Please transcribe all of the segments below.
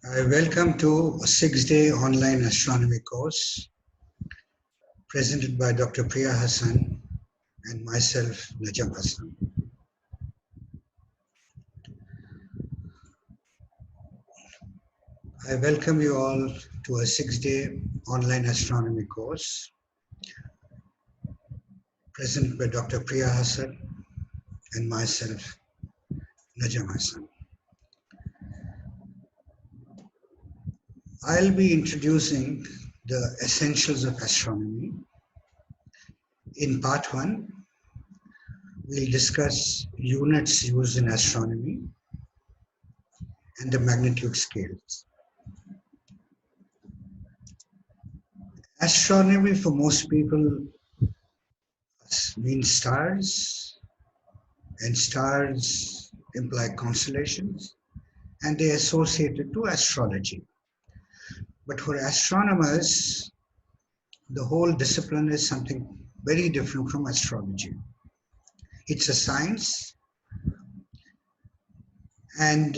I welcome to a 6-day online astronomy course presented by Dr. Priya Hassan and myself, Najam Hassan. I welcome you all to a 6-day online astronomy course presented by Dr. Priya Hassan and myself, Najam Hassan. I'll be introducing the essentials of astronomy. In part 1, we'll discuss units used in astronomy and the magnitude scales. Astronomy for most people means stars, and stars imply constellations, and they are associated to astrology. But for astronomers, the whole discipline is something very different from astrology. It's a science, and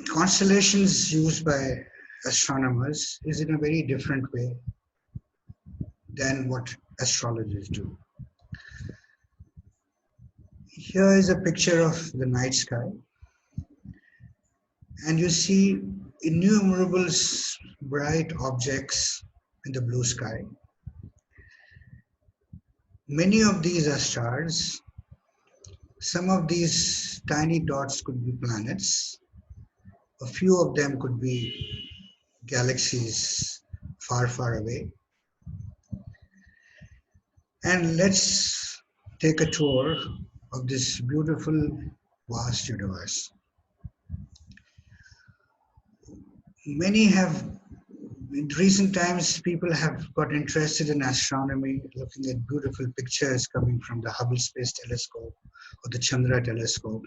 constellations used by astronomers is in a very different way than what astrologers do. Here is a picture of the night sky, and you see innumerable bright objects in the blue sky. Many of these are stars. Some of these tiny dots could be planets. A few of them could be galaxies far, far away. And let's take a tour of this beautiful, vast universe. In recent times, people have got interested in astronomy, looking at beautiful pictures coming from the Hubble Space Telescope or the Chandra Telescope.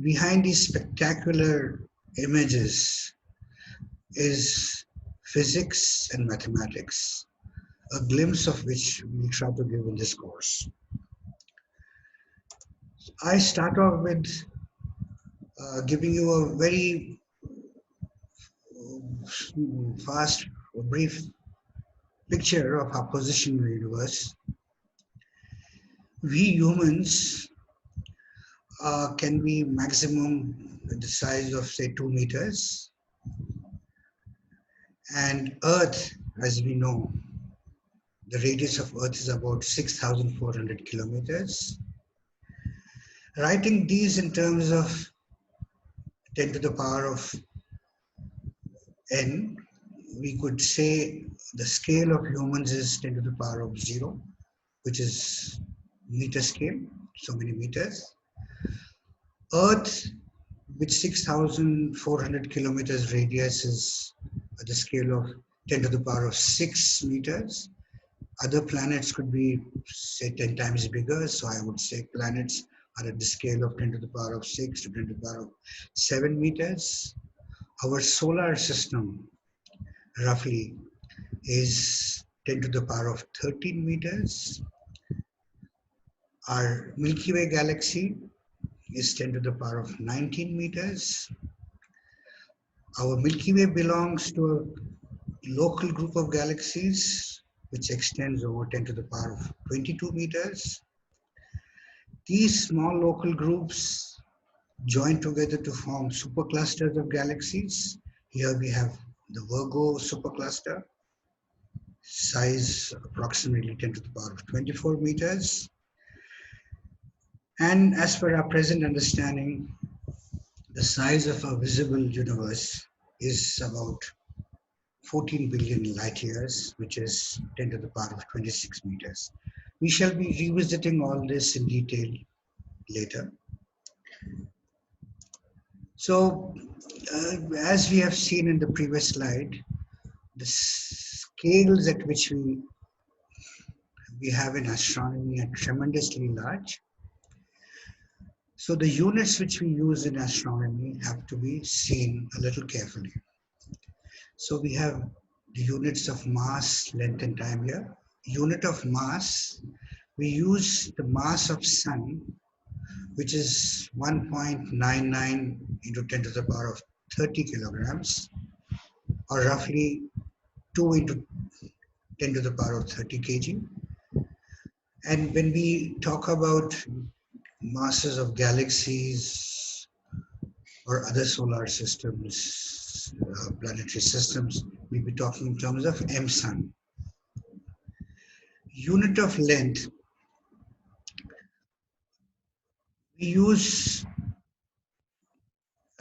Behind these spectacular images is physics and mathematics, a glimpse of which we'll try to give in this course. I start off with giving you a very fast, brief picture of our position in the universe. We humans can be maximum the size of say 2 meters, and Earth, as we know, the radius of Earth is about 6,400 kilometers. Writing these in terms of 10 to the power of n, we could say the scale of humans is 10 to the power of 0, which is meter scale, so many meters. Earth, with 6,400 kilometers radius, is at the scale of 10 to the power of 6 meters. Other planets could be, say, 10 times bigger, so I would say planets are at the scale of 10 to the power of 6 to 10 to the power of 7 meters. Our solar system, roughly, is 10 to the power of 13 meters. Our Milky Way galaxy is 10 to the power of 19 meters. Our Milky Way belongs to a local group of galaxies which extends over 10 to the power of 22 meters. These small local groups join together to form superclusters of galaxies. Here we have the Virgo supercluster, size approximately 10 to the power of 24 meters. And as per our present understanding, the size of our visible universe is about 14 billion light years, which is 10 to the power of 26 meters. We shall be revisiting all this in detail later. So, as we have seen in the previous slide, the scales at which we have in astronomy are tremendously large. So the units which we use in astronomy have to be seen a little carefully. So we have the units of mass, length, and time here. Unit of mass, we use the mass of Sun, which is 1.99 into 10 to the power of 30 kilograms, or roughly 2 into 10 to the power of 30 kg. And when we talk about masses of galaxies or other solar systems, planetary systems, we'll be talking in terms of m sun. Unit of length, we use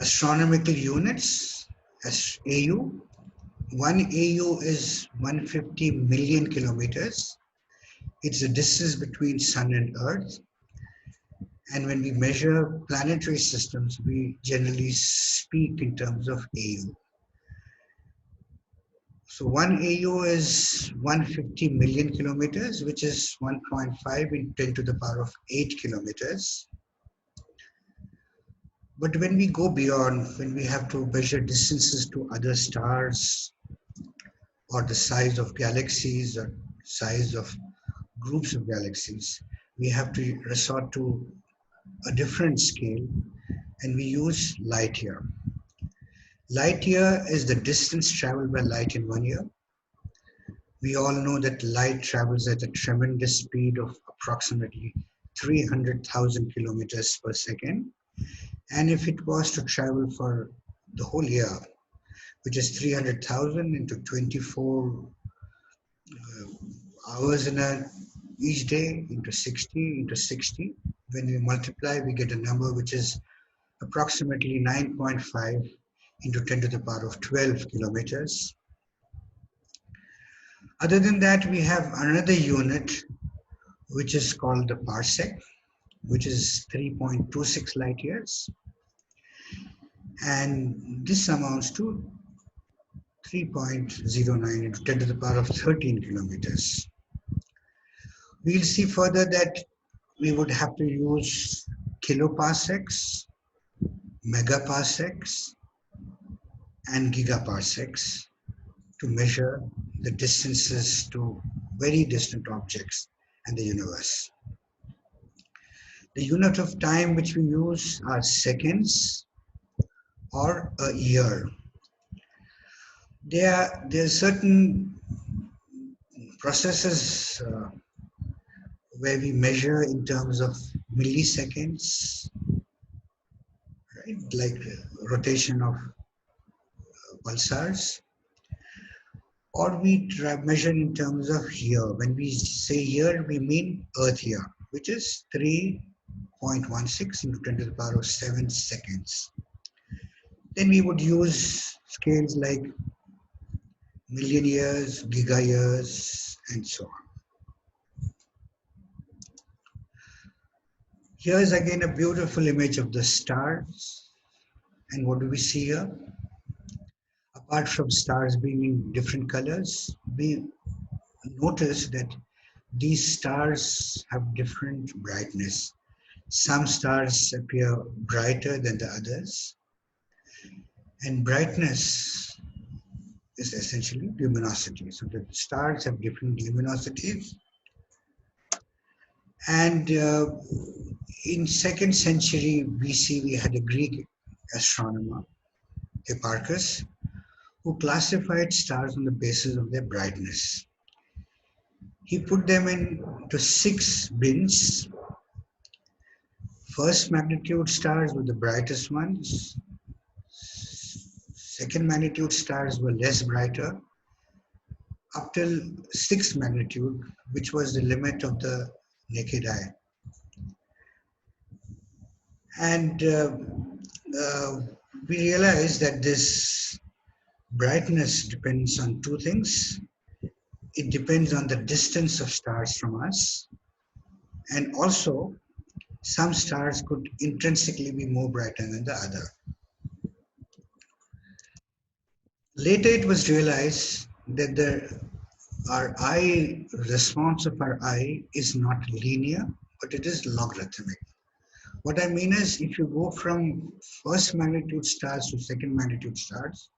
astronomical units as AU. One AU is 150 million kilometers. It's the distance between Sun and Earth. And when we measure planetary systems, we generally speak in terms of AU. So one AU is 150 million kilometers, which is 1.5 in 10 to the power of 8 kilometers. But when we go beyond, when we have to measure distances to other stars, or the size of galaxies, or size of groups of galaxies, we have to resort to a different scale, and we use light year. Light year is the distance traveled by light in 1 year. We all know that light travels at a tremendous speed of approximately 300,000 kilometers per second. And if it was to travel for the whole year, which is 300,000 into 24 hours in each day into 60, when we multiply, we get a number which is approximately 9.5 into 10 to the power of 12 kilometers. Other than that, we have another unit which is called the parsec, which is 3.26 light years. And this amounts to 3.09 into 10 to the power of 13 kilometers. We'll see further that we would have to use kiloparsecs, megaparsecs, and gigaparsecs to measure the distances to very distant objects in the universe. The unit of time which we use are seconds or a year. There are certain processes where we measure in terms of milliseconds, right? Like rotation of pulsars, or we measure in terms of year. When we say year, we mean Earth year, which is 3.16 into 10 to the power of 7 seconds. Then we would use scales like million years, giga years, and so on. Here is again a beautiful image of the stars. And what do we see here? Apart from stars being in different colors, we notice that these stars have different brightness. Some stars appear brighter than the others. And brightness is essentially luminosity. So the stars have different luminosities. And in 2nd century BC, we had a Greek astronomer, Hipparchus, who classified stars on the basis of their brightness. He put them into 6 bins. First magnitude stars were the brightest ones. Second magnitude stars were less brighter, up till 6th magnitude, which was the limit of the naked eye. And we realized that this brightness depends on 2 things. It depends on the distance of stars from us, and also some stars could intrinsically be more brighter than the other. Later it was realized that our eye, response of our eye is not linear, but it is logarithmic. What I mean is, if you go from 1st magnitude stars to 2nd magnitude stars,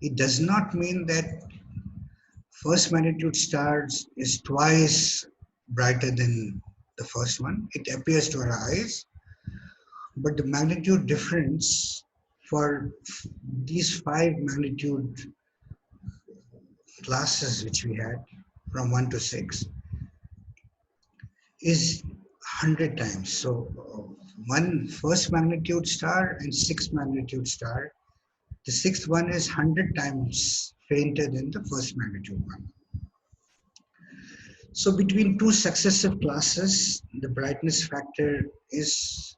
it does not mean that 1st magnitude stars is twice brighter than the first one. It appears to our eyes, but the magnitude difference for these 5 magnitude classes which we had from 1 to 6 is 100 times. So one first magnitude star and 6 magnitude star. The sixth one is 100 times fainter than the first magnitude one. So between two successive classes, the brightness factor is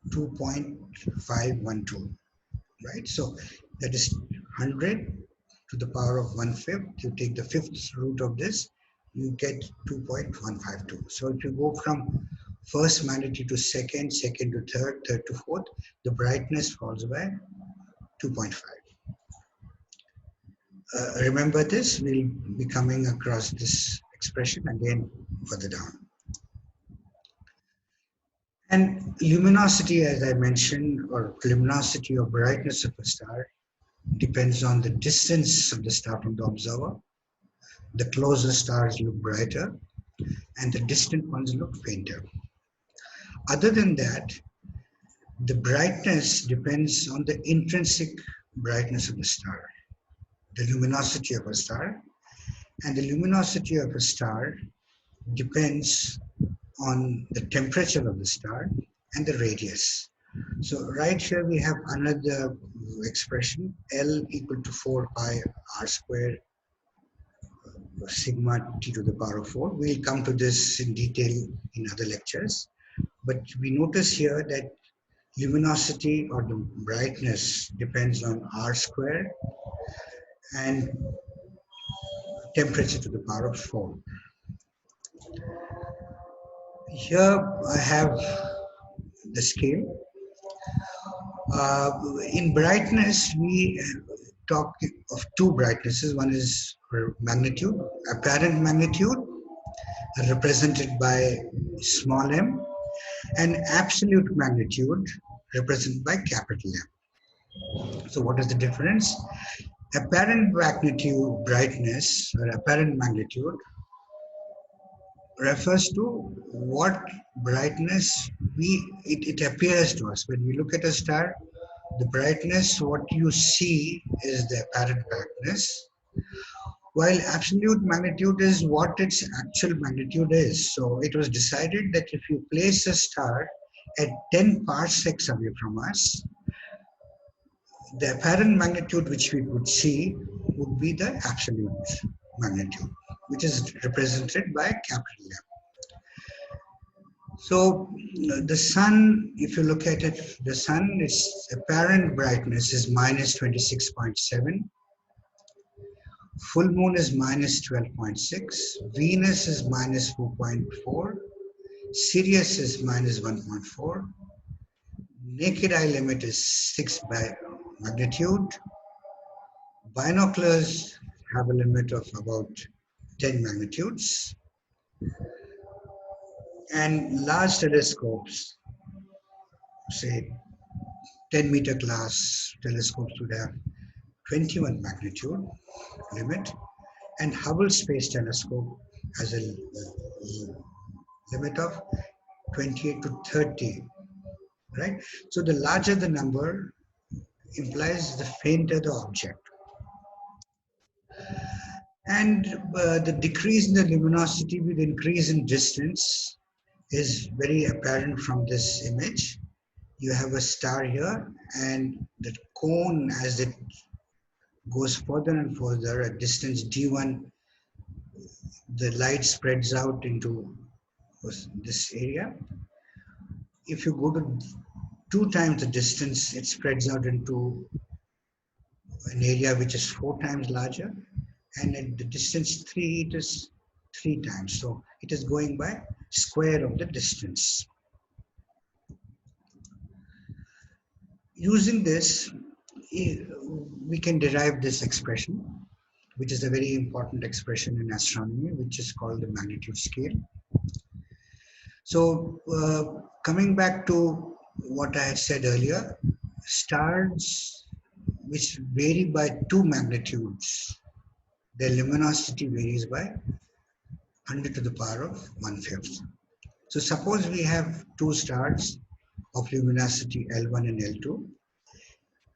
2.512, right? So that is 100 to the power of 1/5. You take the fifth root of this, you get 2.152. So if you go from first magnitude to second, second to third, third to fourth, the brightness falls by 2.5. Remember this, we'll be coming across this expression again further down. And luminosity, as I mentioned, or luminosity or brightness of a star depends on the distance of the star from the observer. The closer stars look brighter and the distant ones look fainter. Other than that, the brightness depends on the intrinsic brightness of the star, the luminosity of a star. And the luminosity of a star depends on the temperature of the star and the radius. So right here we have another expression, L equal to 4 pi r squared sigma t to the power of 4. We'll come to this in detail in other lectures. But we notice here that luminosity or the brightness depends on r squared and temperature to the power of 4. Here I have the scale. In brightness, we talk of two brightnesses. One is magnitude, apparent magnitude, represented by small m, and absolute magnitude, represented by capital M. So what is the difference? Apparent magnitude brightness or apparent magnitude refers to what brightness it appears to us. When we look at a star, the brightness, what you see is the apparent brightness, while absolute magnitude is what its actual magnitude is. So it was decided that if you place a star at 10 parsecs away from us, the apparent magnitude which we would see would be the absolute magnitude, which is represented by capital M. So the sun, if you look at it, the sun, its apparent brightness is minus 26.7. Full moon is minus 12.6. Venus is minus 4.4. Sirius is minus 1.4. Naked eye limit is 6 by magnitude. Binoculars have a limit of about 10 magnitudes. And large telescopes, say 10-meter class telescopes, would have 21 magnitude limit, and Hubble Space Telescope has a limit of 28 to 30, right? So the larger the number implies the fainter the object. And the decrease in the luminosity with increase in distance is very apparent from this image. You have a star here, and the cone, as it goes further and further at distance d1, the light spreads out into this area. If you go to 2 times the distance, it spreads out into an area which is 4 times larger, and at the distance 3, it is 3 times. So it is going by square of the distance. Using this, we can derive this expression, which is a very important expression in astronomy, which is called the magnitude scale. So coming back to what I had said earlier, stars which vary by 2 magnitudes, their luminosity varies by 100 to the power of 1/5. So suppose we have 2 stars of luminosity L1 and L2.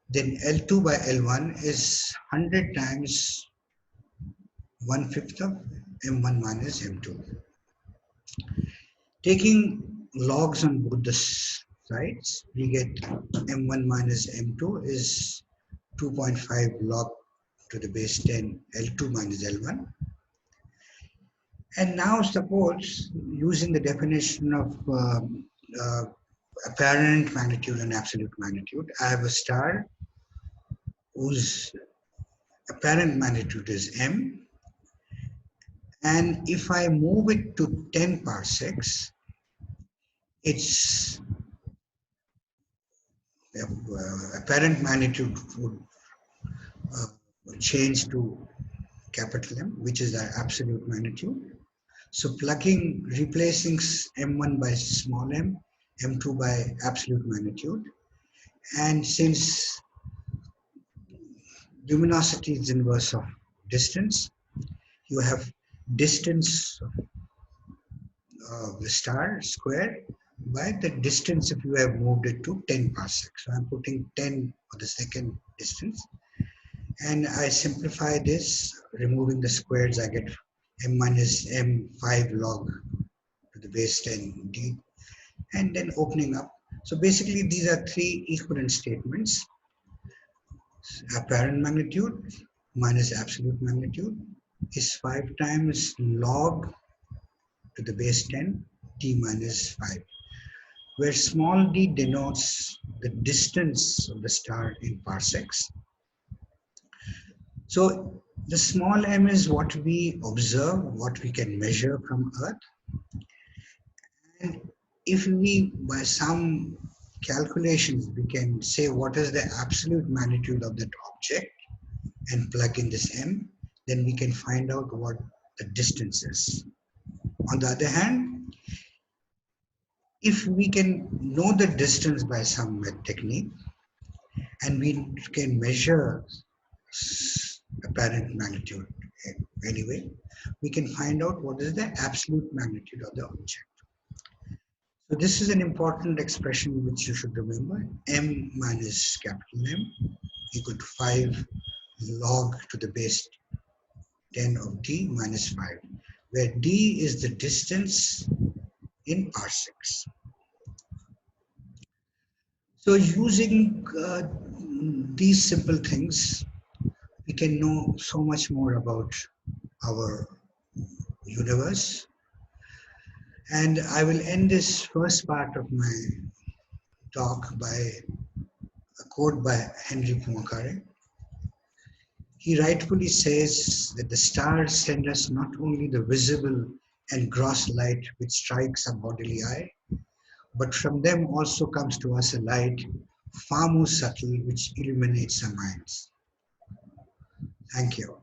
then L2 by L1 is 100 times 1/5 of M1 minus M2. Taking logs on both the sides, we get M1 minus M2 is 2.5 log to the base 10 L2 minus L1. And now suppose, using the definition of apparent magnitude and absolute magnitude, I have a star whose apparent magnitude is M, and if I move it to 10 parsecs, its apparent magnitude would change to capital M, which is our absolute magnitude. So replacing M1 by small m, M2 by absolute magnitude, and since luminosity is inverse of distance, you have distance of the star squared by the distance if you have moved it to 10 parsecs. So I'm putting 10 for the second distance. And I simplify this, removing the squares, I get m minus m5 log to the base 10 d, and then opening up. So basically these are three equivalent statements. Apparent magnitude minus absolute magnitude is 5 times log to the base 10 t minus 5, where small d denotes the distance of the star in parsecs. So the small m is what we observe, what we can measure from Earth. And if we, by some calculations, we can say what is the absolute magnitude of that object and plug in this m, then we can find out what the distance is. On the other hand, if we can know the distance by some technique and we can measure apparent magnitude anyway, we can find out what is the absolute magnitude of the object. So this is an important expression which you should remember. M minus capital M equal to 5 log to the base 10 of d minus 5, where d is the distance in parsecs. So using these simple things, we can know so much more about our universe. And I will end this first part of my talk by a quote by Henry Poincaré. He rightfully says that the stars send us not only the visible and gross light which strikes our bodily eye, but from them also comes to us a light far more subtle which illuminates our minds. Thank you.